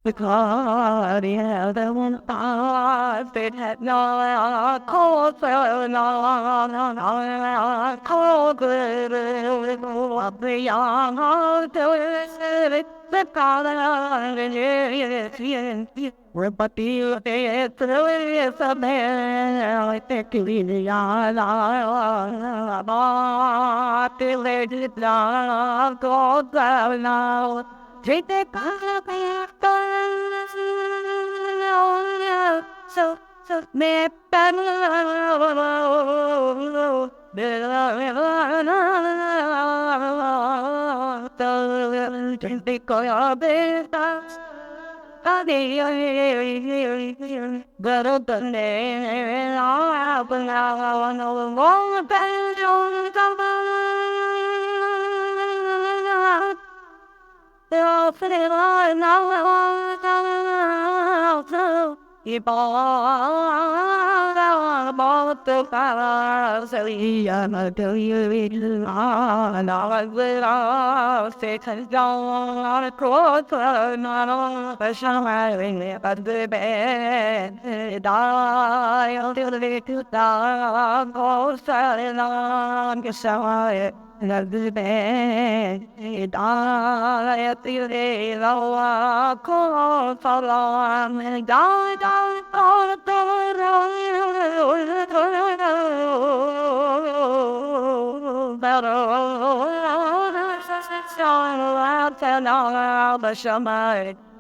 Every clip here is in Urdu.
Because the one I fit had no cold, so no cold, good, the young heart, the color, but you did through it, a man, I think you are till it did not go down now. Take the color back, so me Drink the color back.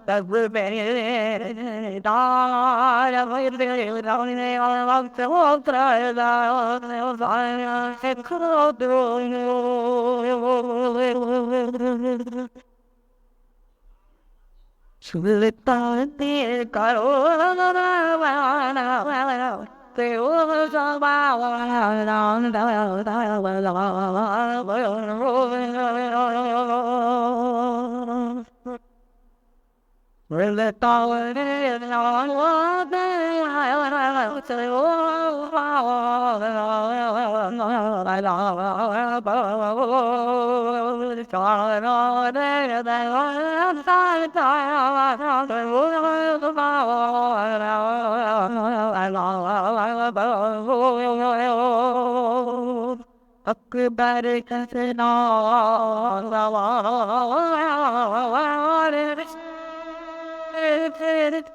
That we're better Well, the power is on one thing. I say, oh, everybody can say no.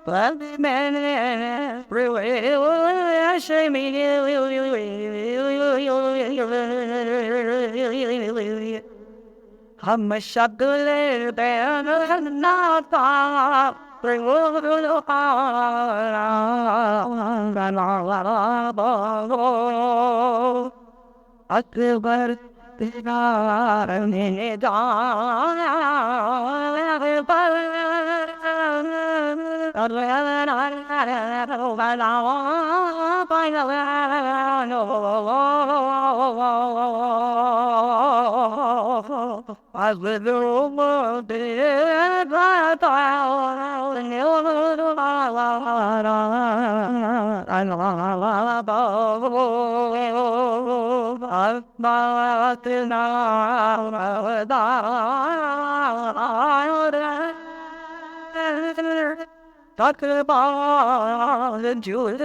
But man, really, shame me. I'm a shotgun band, not far. Bring I feel better. I was the world did Talk about the jewel,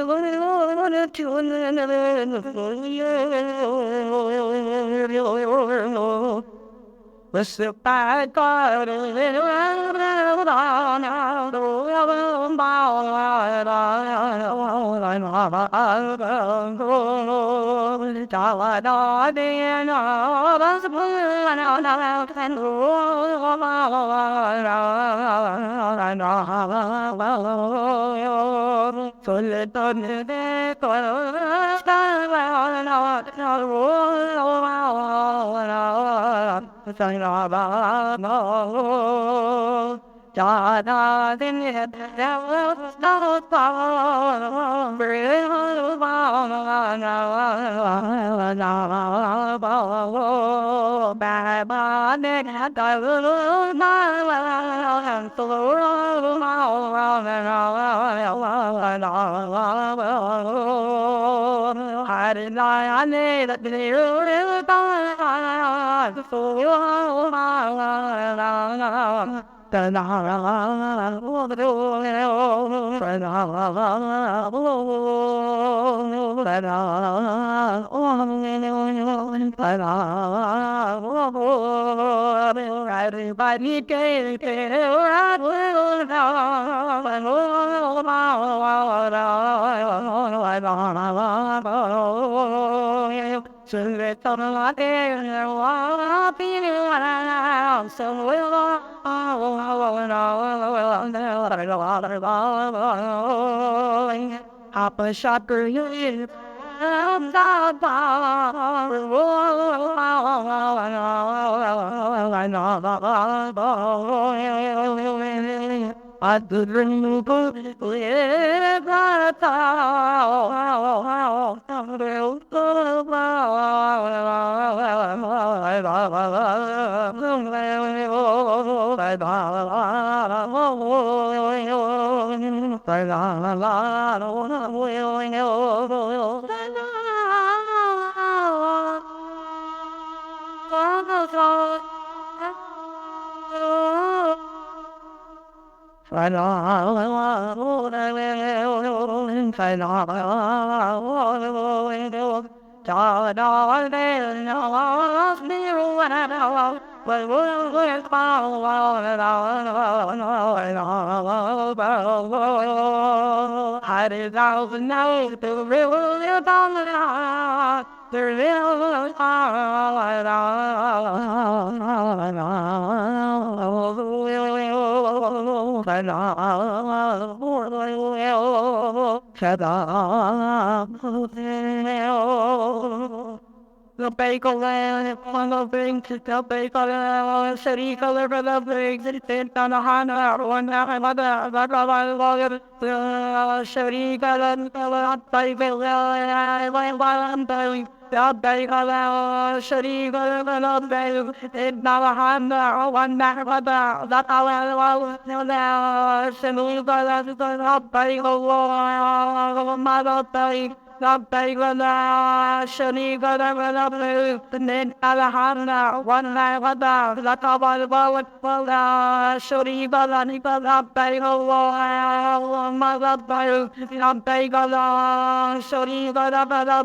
What's the bad God? I didn't know I need that you Everybody take it. Papa Shocker, you I could remember Had it out the night, the river down the line, the river the bagel land, one of the things, the bagel land, city color for the things, it's on the Hana, one another, the city color, the bagel land, the bagel land, city color, the bagel, it's not a Hana, one another, the city color, the bagel land, mother bagel. The bagel, shani gada the net alahana, one lagada, the tabal bala, shuri bala, nicola bagel, mother bagel, the bagel, shuri gada bala,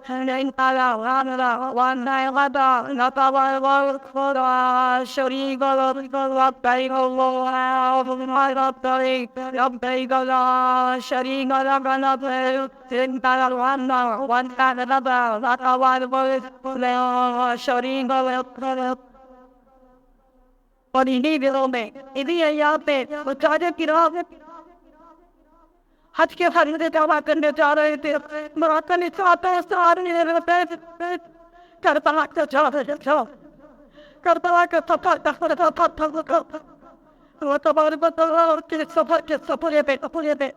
and alahana, one lagada, the tabal bala, shuri gada, the bagel, mother bagel, the bagel, shari gada bala, one another, not a one voice, shouting but he needed on me. If he a young man, but try to get off it. Hatke had it out and the daughter, Moroccan is out there, starting in the bed. Carpalaka, Carpalaka, what about the support a bit.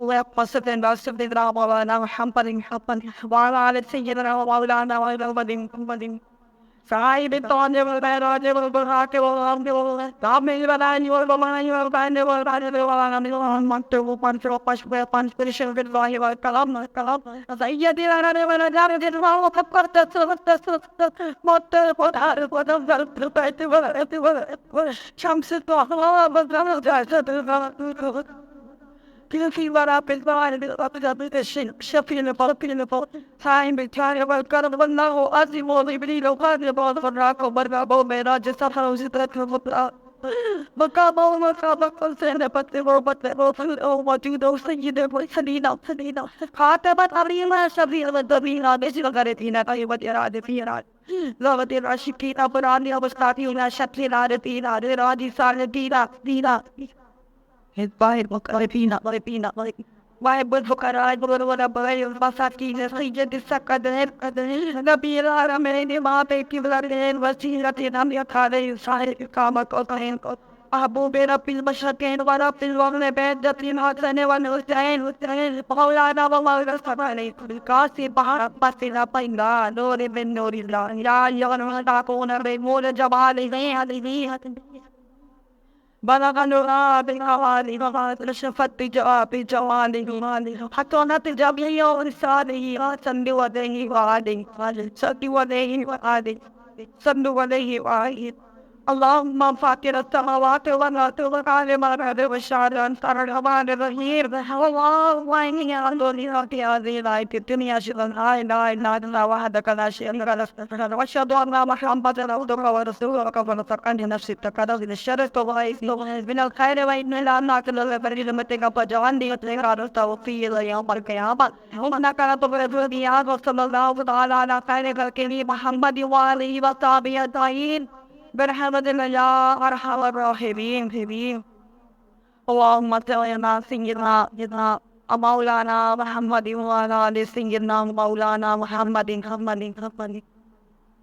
ولا قصة بس بدرا ولا حمبرين ولا على سيدنا ومولانا ومدين صاحب الطاجة والبراج والبراك والأرض دامي البلاني والبلاني والباني والباني والباني والمنطق ومنطق وقشبه ومنطق بالله والكلام سيدي لنا من جارة الله وفكرت مطر ودار ودمزل بالبيت شمس الضحى وبزل جاسد Pilfi var up is blind up with the shipping the ball time between about God of now as you will be no part about the rock but about me not just a house that but come on the concern but they were oh what do those things you do Salina Kata but Arima Sabina the Vina this is a Garatina I what you're at the Fiat Love the Rashikita but on the other starting Shatlina the Pina the Radi Dina his Bible, like why would Hokara, Basaki, the Saka, the Pira, made him up, was seen at the Namia side, Kama, Abu Bera Pilbashakan, what up in one bed, that in hot and anyone who's dying with Paula Navalas Savani, because he Bahar Pasina Panga, no even no Rila, Yan Takona, more Jabali, they had بلغنا بالغوالي وغاد شفت بجواني حطونت جميع ورساله وصلي عليه وآله صلي عليه وآله صلوا عليه وآله اللهم فاطر السماوات والارض وعالم الغيب والشهادة انت الرحمن الرحيم اللهم اني اعوذ بك هذه الايه الدنيا شر لا اله الا انت وحدك لا شريك لك واشهد ان محمدا عبدك ورسولك ونصرني نفسي تكرر من الشر من الخير وان لا ناكل لبريمتك فجعلني خيرا توفيق يوم القيامه انك لا تغفر بها وصلى الله تعالى على خير خلقه محمد واله وصحبه اجمعين برحمتك يا ارحم الراحمين اللهم صل على سيدنا مولانا محمد وعلى ال سيدنا مولانا محمد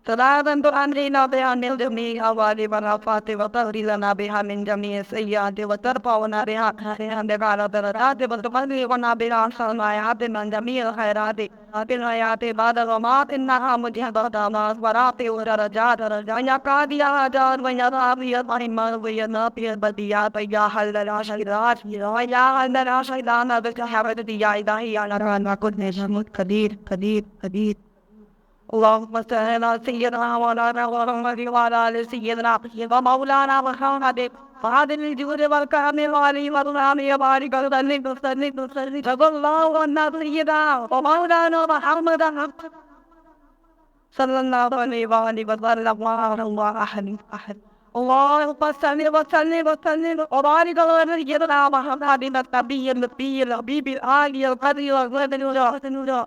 صلاة تؤنسنا بها من جميع أوالي والآفات وتغفر لنا بها من جميع السيئات وترفعنا بها عندك على درجات وتبلغنا بها الصالحات من جميع الخيرات في الحياة بعد الممات إنها مجيبة المصبرات ودرجات ويا قاضي الحاجات ويا رافي الرحمة ويا نافي البديات ويا حل العشيرات ويا حل العشيرات بك حمدت يا إلهي على رحمة كل شيء قدير اللهم صل على سيدنا مولانا محمد وعلى ال سيدنا ومولانا محمد وهذا الجود والكرم والعلي والرحم وبارك وسلم صلى الله على سيدنا ومولانا محمد صلى الله عليه وسلم وعلى أحد اللهم صل وسلم وبارك على سيدنا محمد النبي الحبيب العالي القدير القدر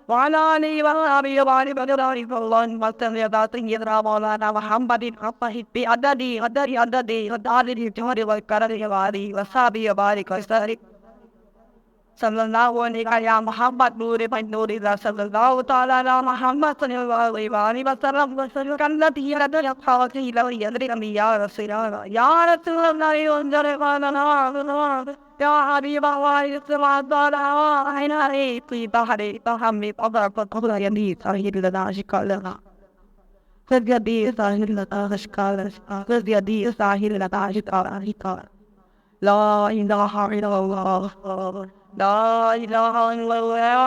وعلى آله وصحبه وبارك اللهم صل على سيدنا مولانا محمد بعدد الجهد والكرم وآله وصحبه وبارك وسلم صلى الله عليه يا محمد نور من نور الله صلى الله تعالى على محمد صلى الله عليه وسلم كالتي لدى يقاطي لو يدري يا رسول الله انزل قالنا يا حبيب الله سمع الضالة عينا في بحري فهمي قبل يدي صحيح لنا شكالنا فاليدي صحيح لنا شكالنا فاليدي صحيح لنا شكالنا لا إله إلا الله لا إله إلا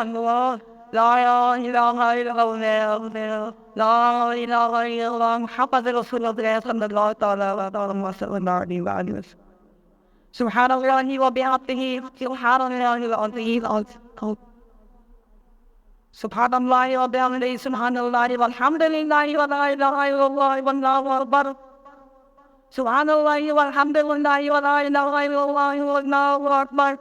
الله لا إله إلا الله لا إله إلا الله محمد رسول الله صلى الله عليه وسلم سبحان الله وبحمده سبحان الله العظيم سبحان الله وبحمده سبحان الله والحمد لله ولا إله إلا الله والله أكبر سبحان الله والحمد لله ولا إله إلا الله والله أكبر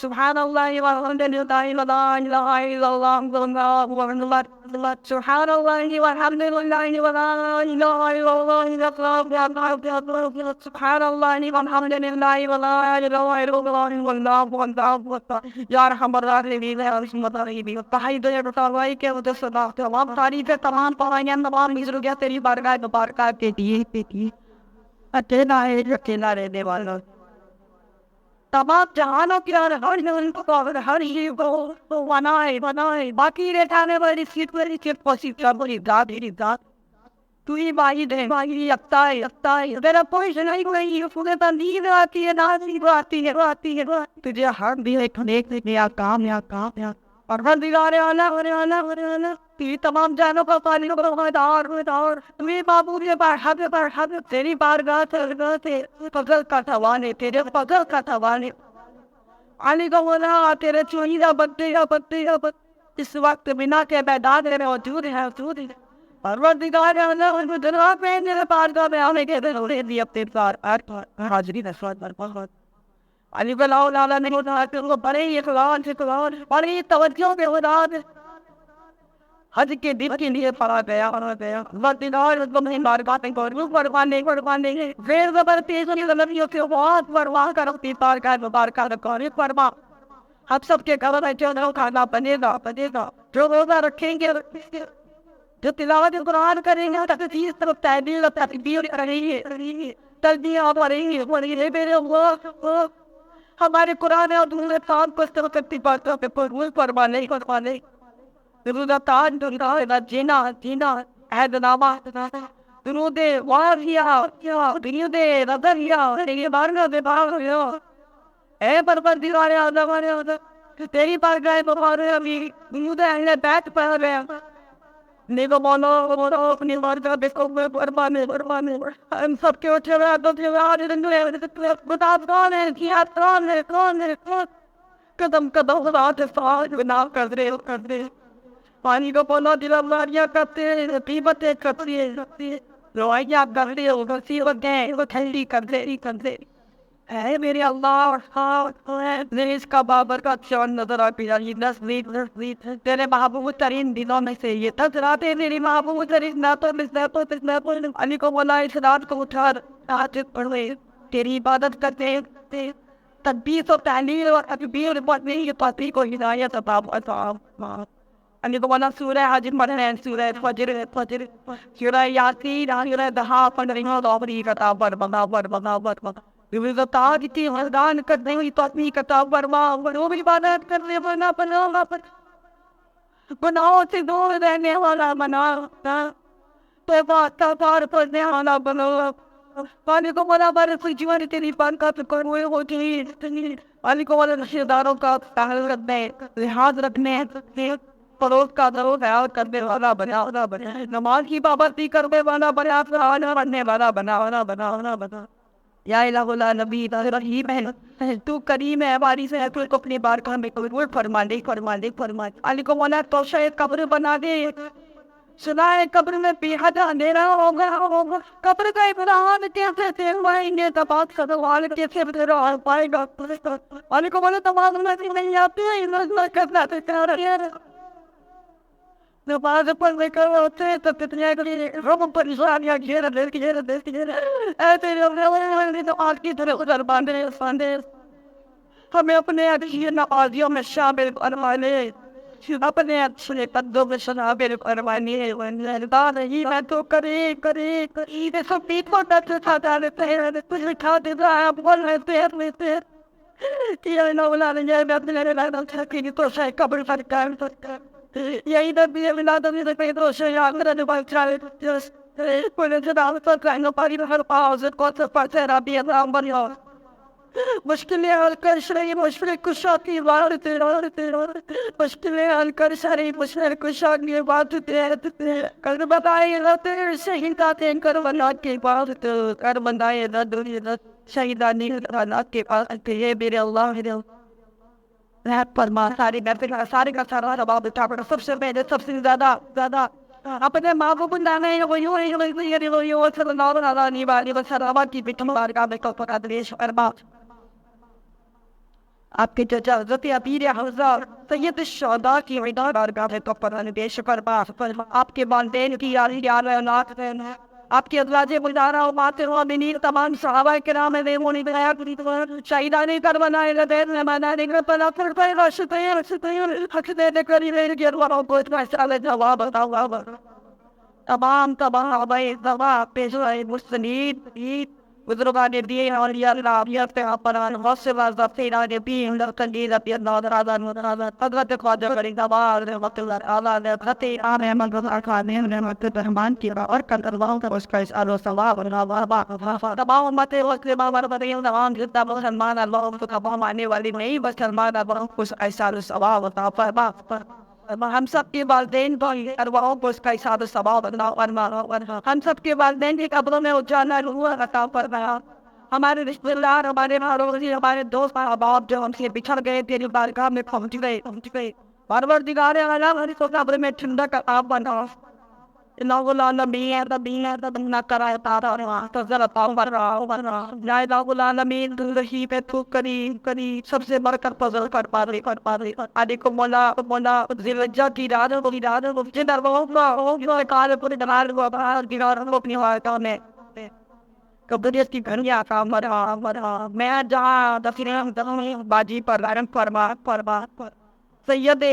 سبحان الله والحمد لله ولا إله إلا الله والله أكبر سبحان الله والحمد لله ولا إله إلا الله سبحان الله والحمد لله ولا إله إلا الله والله أكبر يا أرحم الراحمين يا أرحم الراحمين تحيد رسالة کے وجہ تمام تعریف تمام پرائیاں تمام مزرگیاں تیری بارگاہ مبارکہ کے لیے اکیلا ہے اکیلا رہنے والا تمام جہانوں کی ہر ہی کو بنائے باقی رہنے والی سیٹ میری ذات تو ہی واحد ہے یکتا ہے میرا کوئی نہیں کوئی خود تو نیند آتی ہے نازیب آتی ہے تجھے ہر بھی ایک نیا کام پروردگار اعلیٰ تیری تمام جانوں کا پانی دار تمہیں معبود برحق تیری بارگاہ سے فضل کا توانے تیرے فضل کا توانے علی کا مولا تیرے چوہیدہ بندے اس وقت بنا کے میدان میں موجود ہے پروردگار اعلیٰ جناب میں میرے بارگاہ میں آنے کے دن انہیں دی اپنے حاضری نسوات برپاہت علی بلاؤ لالا نے ہوتا ہے کہ بڑے اخلاص بڑی توجہ کے خداد حج کے دن کے لیے پڑا گیا وقتدار تمہیں بارگاہ میں قربانے غیر زبر تیز نبیوں سے بہت پرواہ کر اپنی بارگاہ مبارکہ رکھنے فرما ہم سب کے گھر میں جو کھانا بنے گا جو روزہ رکھیں گے جو تلاوت قرآن کریں گے تفسیر طرف تعبیر و تکبیر رہی ہے تلبیہ ہو رہی ہے میرے اللہ ہمارے قرآن اور دوسرے کام کو استعمال کرتی باتوں پہ قبول فرمانے روزہ تاج جینا عہد نامہ درود واقعہ درود نظریہ تیری بارگاہ میں باغ اے پروردگار عالم تیری بارگاہ مبارک میں درود اہل بیت پڑھ رہے ہیں نیگو مولا اپنی بارگاہ میں قربانی ہم سب کے اچھے کون ہے کیا کون ہے قدم قدم رات ساتھ گناہ کر رہے پانی کو بولا دل واریاں کرتے ہیں قیمتیں کرتے ہیں روایاں کرتے ہو وسیلتیں وہ ٹھنڈی کرتے اے میرے اللہ اس کا بابر کا چون نظر آ پیا نزدیک تیرے محبوب ترین دنوں میں سے یہ تذراتے میری محبوب ترین علی کو بولا اس رات کو اٹھا حاجت پڑھے تیری عبادت کرتے تدبیر و تحلیل اور تکبیر پڑھنے کی توفیق کو ہدایت عطا علی کو بولا سورہ حج پڑھ رہے ہیں سورہ فجر سورہ یاسین سورہ دہا پڑھ رہی ہوں دوبری کتا بر کی مردان کرنے ہوئی توفیق عطا فرما وہ بھی عبادت کرنے بنا گناہوں سے دور رہنے والا بنا توبہ کرنے والا بنا پانی کو بولا برس جیون تیری برکت کرے ہو چاہیے پانی کو بولا رشتہ داروں کا خیال رکھنے لحاظ رکھنے پڑوس کا خیال کرنے والا بنا نماز کی پابندی کرنے والا بنا پڑھنے والا بنا یا الہ الا نبی رحیم ہے تو کریم ہے ہماری سے تو اپنی بارگاہ میں قبول فرما دے علی کو مولا تو شاید قبر بنا دے سنا ہے قبر میں بے حد اندھیرا ہوگا قبر کا عمران کیسے تیروائیں گے تباد کا سوال کیسے تیرا پائے گا علی کو مولا تمام نہیں آتے ہیں نظر کرنا تیرا نماز پڑھنے کا ہوتے ہیں تو کتنے رب پریشانیاں گھیرا دے اے تیرے نماز کی طرح ادھر باندھے ہمیں اپنے اچھی نمازیوں میں شامل کروانے اپنے اچھے بندوں میں شامل کروانے اللہ نہیں میں تو کرے سب پیٹوں ڈر کھاتا رہتے ہیں کچھ کھا دیتا ہے بول رہتے ہیں کہ اللہ نے میں اپنے لائنوں کی تو شاید قبر پر قائم یہی نبی ولادت میں پیدو شیعہ کرنے والے کوئی جناب پر کہنا پاری ہر پاؤز کو پڑھتے ربی اللہ بنیا مشکلیں حل کر شرعی مشکل کشا کی بات مشکلیں حل کر شرعی مشکل کشا کی بات کر بتائے رہتے شہیدات کر بنا کے بات کر بندائے نہ دنیا شہیدانی کے پاس یہ میرے اللہ رحمت فرما سارے کا سارا رباب اٹھا پڑا سب سے پہلے سب سے زیادہ اپنے محبوب نانے وہ صلی اللہ علیہ وسلم کی بٹم بارگاہ میں توفیق دریش فرما آپ کے چچا حضرت امیر حمزہ سید الشہداء کی عیدہ بارگاہ میں توفیق دریش فرما آپ کے والدین کی یاری اولاد آپ کی ازواج مدارہ امہات المؤمنین تمام صحابہ کرام نے شہیدان کربلا دین مدانی کربلا پر راشدین حق دے کری کے وروں کو اتنا سال جواب تمام جواب پیشوائے مسلمین بزرگان دین اور یا اللہ یت اپران غصب ذفیرا نبی لقدی ربی اللہ حضرت خواجہ فرید آباد رحمۃ اللہ تعالی علیہ احمد رضا خان رحمۃ الرحمن کی اور اللہ کا اس کا اشار و ثواب تمام امت مسلمہ وربدین تمام جتنا مسلمان اللہ کو تمام آنے والی نہیں بس سلمان اللہ کو اشار و ثواب عطا فرما ہم سب کے والدین کو ارواحوں کو اس کا اشار و ثواب عطا فرما ہم سب کے والدین کی قبروں میں اجالا روح عطا فرما ہمارے رشتہ دار ہمارے معروضی ہمارے دوست احباب جو ہم سے بچھڑ گئے تیری بارگاہ میں پہنچ گئے پروردگار عالم ہماری کو قبر میں ٹھنڈا کا آپ بنا اللہ العالمین نہ کرائے تارا تذر عطا فرما یا الہ العالمین رحیم تو کریم سب سے بڑھ کر فضل فرما علیکم مولا ذل الجلال کی رات جدھر وہ کال پورے دلال کو باہر گرار اپنی حالتوں میں قبریت کی گھنیا کا مرا میں جہاں دفرین باجی پر رحم فرما سید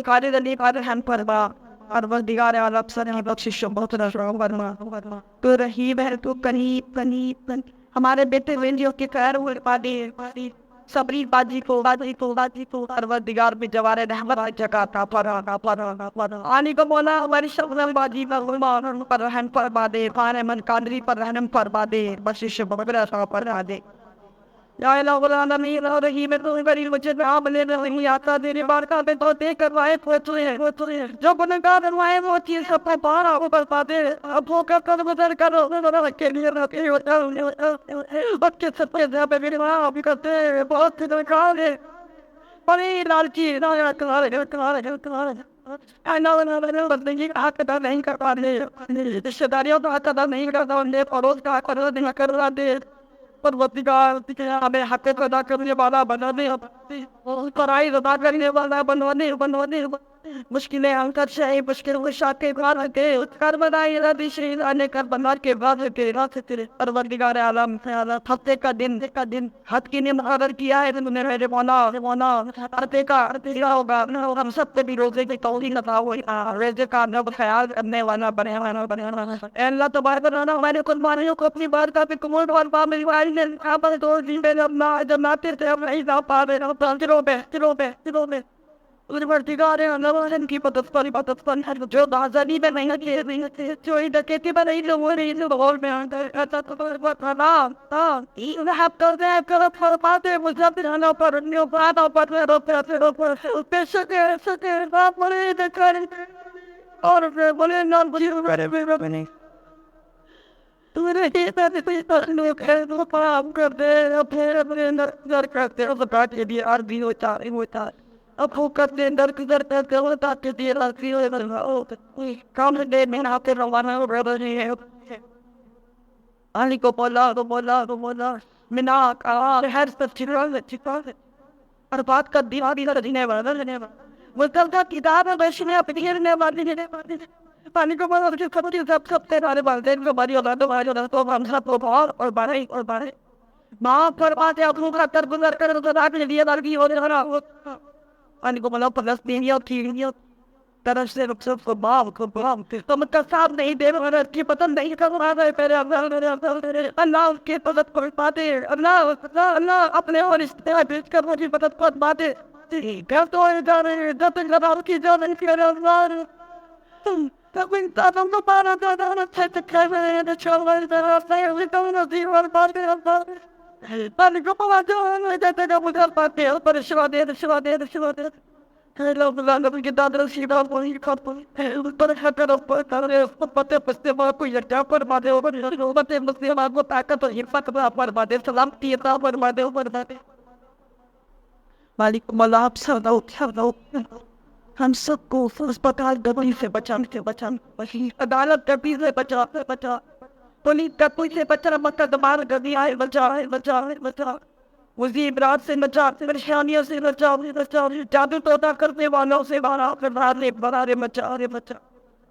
خالد علی خالد ہم فرما پروردگار عالم سر بخشش بہت رحم فرما تو رحیم ہے تو کریم ہمارے بیٹے ویلیوں کی خیر فرما دے صبری باجی کو پروردگار بھی جوار رحمت جگہ عطا فرما علی کو مولا ہماری شبنم باجی پر رحم فرما دے، خان من قادری پر رحم فرما دے، بخشش مغفرت عطا فرما دے۔ یا الہ العالمین الرحیم تو بری مجھے نام لے نہیں آتا، تیری بارگاہ میں تو دے کر وائے پوچھے جو گناہگار روائے وہ چیز سب کو پارا اوپر پا دے، اب ہو کر قدم در کرو کے لیے رکھے ہوتا بچے سب پہ جہاں پہ میرے وہاں بھی کرتے ہیں بہت سے نکال ہے بڑی لالچی بندگی کا حق ادا نہیں کر پا رہے، رشتے داریوں کا حق ادا نہیں کرتا، انہیں پڑوس کا حق ادا نہیں کر رہا دے، پروردگار ہمیں حق ادا کرنے والا بنا دے، فرائض ادا کرنے والا بنوا دے، مشکلیں حل کر شاہی مشکل وشا کے گھر کے کر بنائی رضی شہید آنے کر بنا کے بعد تیرے پروردگار عالم ہفتے کا دن حد کی نے مقرر کیا ہے تم نے میرے مولا ہفتے کا ہوگا ہم سب سے بھی روزے کی توفیق عطا ہو، روزے کا نب خیال کرنے والا بنے اے اللہ تبارک و تعالی ہمارے قربانیوں کو اپنی بارگاہ پہ قبول اور پامل والے کعبہ تو جی میں اللہ جنات سے ہم عیسیٰ پا دے چلو بے پروردگار عالم کی مدد پر جو آزادی میں نہیں تھے جو ڈکیتی میں نہیں وہ نہیں جو بغور میں آتا حق کر دے فرماتے مجھے بھانا پر نیوپانا پر پیشک آپ بولے دکھا اور بولے نام بولے کام کر دے پھر اپنے نظر کرتے بات کے لیے عرضی ہوتا اب وہ کرتے کرتے ہوتا کہ دیر آتی ہوئے کام دے میں آپ کے روانہ ہے علی کو بولا منا ہر سب چھپا اور بات کا دیواری رجنے والا ملتل کا کتاب ہے بیشنے اپنی ہرنے والی پانی کو بولا مجھے خبر سب تیرے والدین کو باری اولاد تو ہم سب کو بہت اور بڑھے ماں فرماتے اپنوں کا ترگزر کر رضاک نے لیا لڑکی ہو رہا پانی کو بولا فلسطینی اور تھیریوں طرف سے رخصت کو باپ تم کا صاحب نہیں دے رہا کی پتن نہیں کر رہا ہے میرے اللہ اس کے مدد کو پاتے اللہ اپنے اور استعمال بیچ کر مجھے مدد کو پاتے گھر تو جا رہے ہیں جب تک لگا کی جو نہیں کر رہا تب انسانوں کو پارا جانا اچھے سے کھائے میں چھوڑ رہے پانی کو پوا جو جاتے گا مجھے پاتے ہیں پر شوا دے لوگ لوگ کی دادر سیدھا پوری پر خطر پتے پستے کو یکجا فرما دے امت مسلمہ کو طاقت اور حفاظت فرما دے سلامتی عطا فرما دے مالک مولا آپ سب ہم سب کو اسپتال گبری سے بچانا عدالت گبری سے بچا پولیس گبری سے بچا مقدمات گبری آئے بچا وزیر برات سے بچا پریشانیوں سے بچا جادو توتا کرنے والوں سے بارے بچا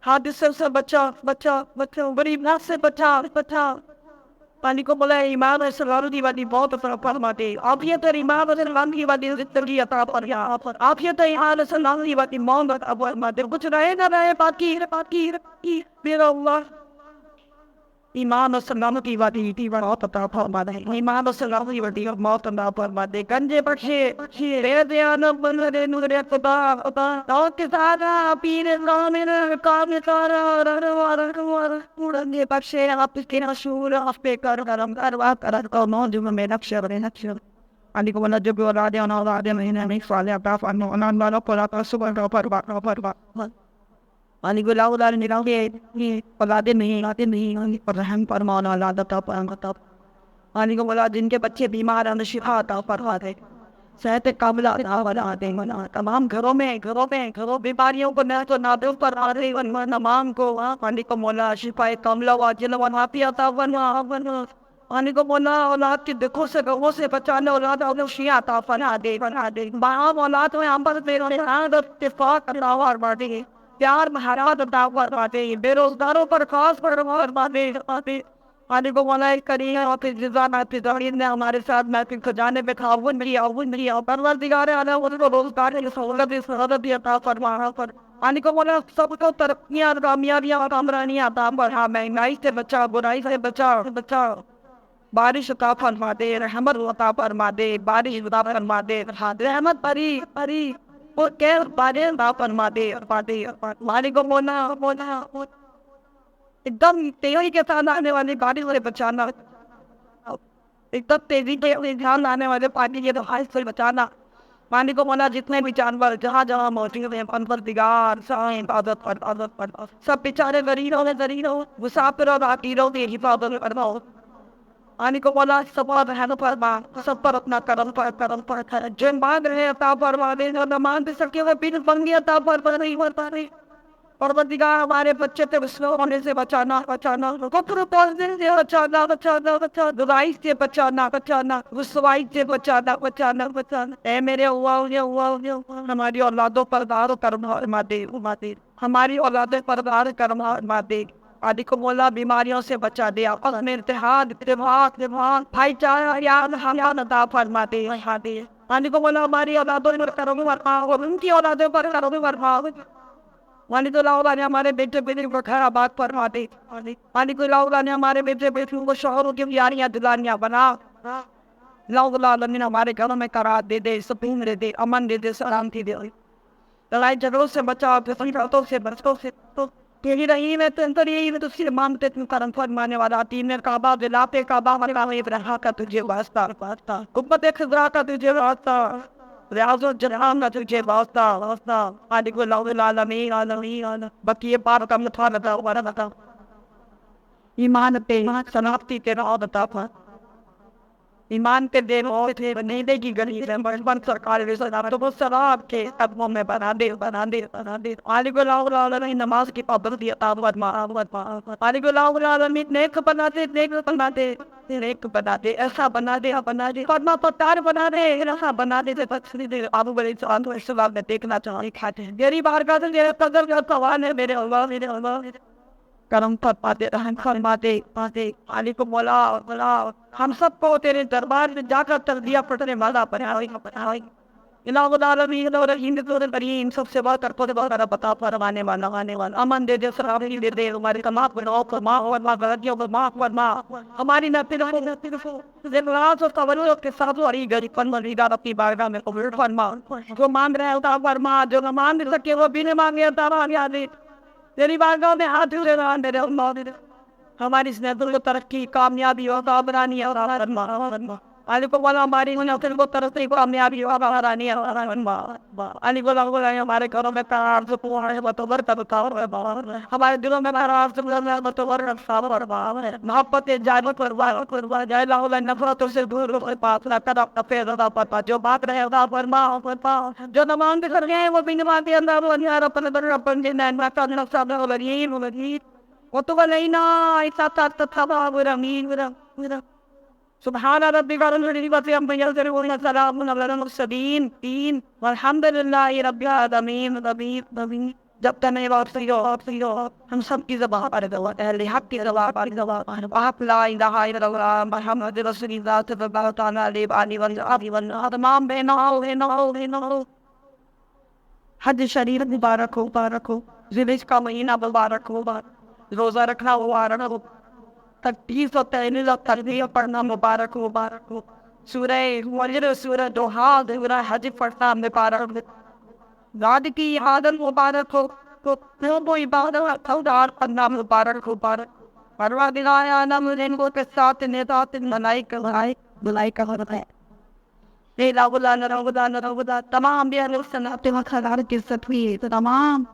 حادثے سے بچا غریب ناس سے بچا پانی کو بولا ایمان اور سلامتی والی بہت فرما دے عافیت اور ایمان اور سلامتی والی زندگی عطا فرما عافیت اور ایمان اور سلامتی والی موت عطا فرما دے کچھ رہے نہ رہے باقی میرا اللہ ایمان اور سلامتی والی موت عطا فرما دے ایمان اور سلامتی والی موت عطا فرما دے گنجے بخشے بے دیانت بندے نور خدا تو کے سارا پیر رامن کام سارا رنگے بخشے آپ کے رسول آپ پہ کرم کر موجود میں نقشہ علی کو بنا جب اولاد مہینے میں صالح عطا فرما انان والا قرآن صبح پر علی کو لاؤ دار نگاہ کے اولاد نہیں پر رحم فرمانا اولاد عطا فرما علی کو بولا جن کے بچے بیمار ہیں شفا عطا فرما دے صحت کاملہ عطا فرما دے تمام گھروں بیماریوں کو نہ تو نادر پر آ رہی تمام کو علی کو مولا شفا کاملہ واجل و عافیت عطا فرما علی کو مولا اولاد کی دکھوں سے غموں سے بچانے اولاد شیعہ عطا فرما دے باہم اولاد میں عمر میں اتفاق عطا فرما دے پیار مہارات عطا فرما دے بے روزگاروں پر خاص فرما دے علی کو مولا کریم اور نے ہمارے ساتھ محفل خجانے میں تعاون ملی پروردگار عالم ان کو روزگار کی سہولت عطا فرما علی کو مولا سب کو ترقیاں کامیابیاں اور کامرانیاں عطا فرما مہنگائی سے بچا برائی سے بچا بارش عطا فرما دے، رحمت عطا فرما دے، بارش عطا فرما دے، رحمت بری بری وہ کہ بارش عطا فرما دے، مالک کو مولا ایک دم تیزی کے ساتھ آنے والی بارش سے بچانا، ایک دم تیزی کے ساتھ آنے والے پانی کے دہائی سے بچانا، مالک کو مولا جتنے بھی جانور جہاں جہاں موجود ہیں پروردگار سائیں حفاظت فرما، سب بیچارے غریبوں مسافروں راہگیروں کی حفاظت فرماؤ، مالک کو مولا سب پر رحم فرما، سب پر اپنا کرم پر جو مانگ رہے عطا فرما دے، جو نہ مانگ سکے وہ بن منگے عطا فرما رہی پروردگار ہمارے بچے سے مسلم ہونے سے بچانا کفر پہنچنے سے بچانا برائی سے بچانا رسوائی سے بچانا اے میرے اللہ ہماری اولادوں پر دار کرم فرما دے، ہماری اولادوں پر دار کرم فرما دے، آدھی کو مولا بیماریوں سے بچا دے، آپس میں اتحاد بھائی چارہ یاد عطا فرما دے، آدھی کو مولا ہماری اولادوں پر کرم فرما اور ان کی اولادوں پر کرم فرما، مالک اللہ نے ہمارے بیٹے بیٹیوں کو گھر آباد فرما دے، مالک اللہ نے ہمارے بیٹے بیٹیوں کو شوہروں کی یاریاں دلانیاں بنا، اللہ نے ہمارے گھروں میں قرار دے سکون دے امن دے سلامتی دے، لڑائی جھگڑوں سے بچاؤ، فسادوں سے بچو سے تیری رحیم ہے، تو یہی میں تجھ سے مانگتے تم کرم فرمانے والا، تین کعبہ دلاپ کعبہ ہمارے رہا کا تجھے واسطہ، امت خضرا کا تجھے واسطہ، ریاض الجنان کا تجھے واسطہ، مالک العالمین بقیہ پار کا مٹھا لگا ایمان پہ شناختی کے راہ عطا فرما، ایمان کے دے نیندے کی گلی میں بچپن سرکار تو سلام کے قدموں میں بنا دے مالک العالمین نماز کی پابندی عطا فرما، مالک العالمین نیک بنا دے ایسا بنا دے فرما پتار بنا دے ایسا بنا دے آبو بڑے السلام میں دیکھنا چاہیے کھاتے ہیں میری بارگاہ سے میرے قدر کا سوال ہے، میرے اللہ کرم فرما دے، رحم فرما دے، مالک مولا ہم سب کو تیرے دربار میں جا کر تلبیہ پڑھنے والا بنائے، الہ العالمین الرحیم الکریم سب سے بات کرتے بہت بتا فرمانے والا امن دے سلامتی دے ہمارے کماں کو فرما غلطیوں کو معاف فرما، ہماری ذلات و تولد کے ساتھ ہری گری پروردگار اپنی بارگاہ میں قبول فرما، جو مانگ رہے عطا فرما، جو نہ مانگ سکے وہ بنا مانگے عطا فرما دے، تیری بارگاہ میں ہاتھ جوڑے میرے اللہ ہماری زندگی کو ترقی کامیابی اور آبرانی اور علی کو والا ہماری نسل کو ترقی کامیابی اور آبرانی اور علی کو ہمارے گھروں میں پیار سکون ہے متور کرتا ہمارے دلوں میں پیار سکون ہے متور محبت جانت پر جائے اللہ نفرت سے دور پاس نہ کر اپنا فیض پتا جو بات رہے گا فرما جو نمان کر گئے وہ بھی نمان کے اندر ونیار اپنے در اپن جنین میں کرنا سب ولین وتولينا إِذَا ورمين سبحان ربك رب العزة عما يصفون وسلام على المرسلين والحمد لله رب العالمين جب تک نہیں ہو ہم سب کی زبان پر اہل حق کی زبان پر آپ لا الہ الا اللہ محمد رسول اللہ صلی اللہ تعالی علیہ وسلم تمام بہنوں حج شریف مبارک ہو ذوالحج کا مہینہ مبارک ہو، روزہ رکھنا مبارک ہو، تقدیس و تحلیل و تربیہ پڑھنا مبارک ہو، سورہ فجر سورہ دوحہ سورہ حج پڑھنا مبارک ہو، رات کی عبادت مبارک ہو، تو عبادت خوددار پڑھنا مبارک ہو، پروردگار عالم جن کو کے ساتھ نظات ملائکہ ہے تمام بھی کی ستوی تمام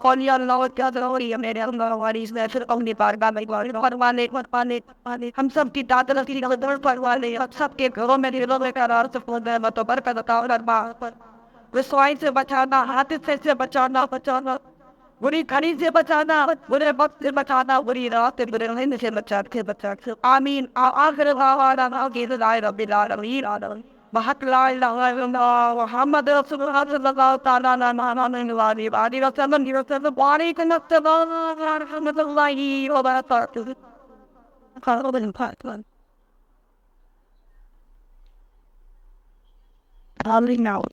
قولی اللہ کیا ضروری ہے میرے اللہ والی اس میں پھر اپنی بارگاہ میں فرمانے ہم سب کی تعدل کی قدر فرمانے ہم سب کے گھروں میں دلوں میں قرار سکون رحمت و برکت عطا فرما، رسوائی سے بچانا، حادثے سے بچانا، بری گھڑی سے بچانا، برے وقت سے بچانا، بری رات سے برے مہینے سے بچا آمین آخر دعوانا کہ رب العالمین بحق لا الہ الا اللہ محمد رسول اللہ صلی اللہ تعالی علیہ وسلم وعلیکم السلام ورحمۃ اللہ وبرکاتہ. آمین.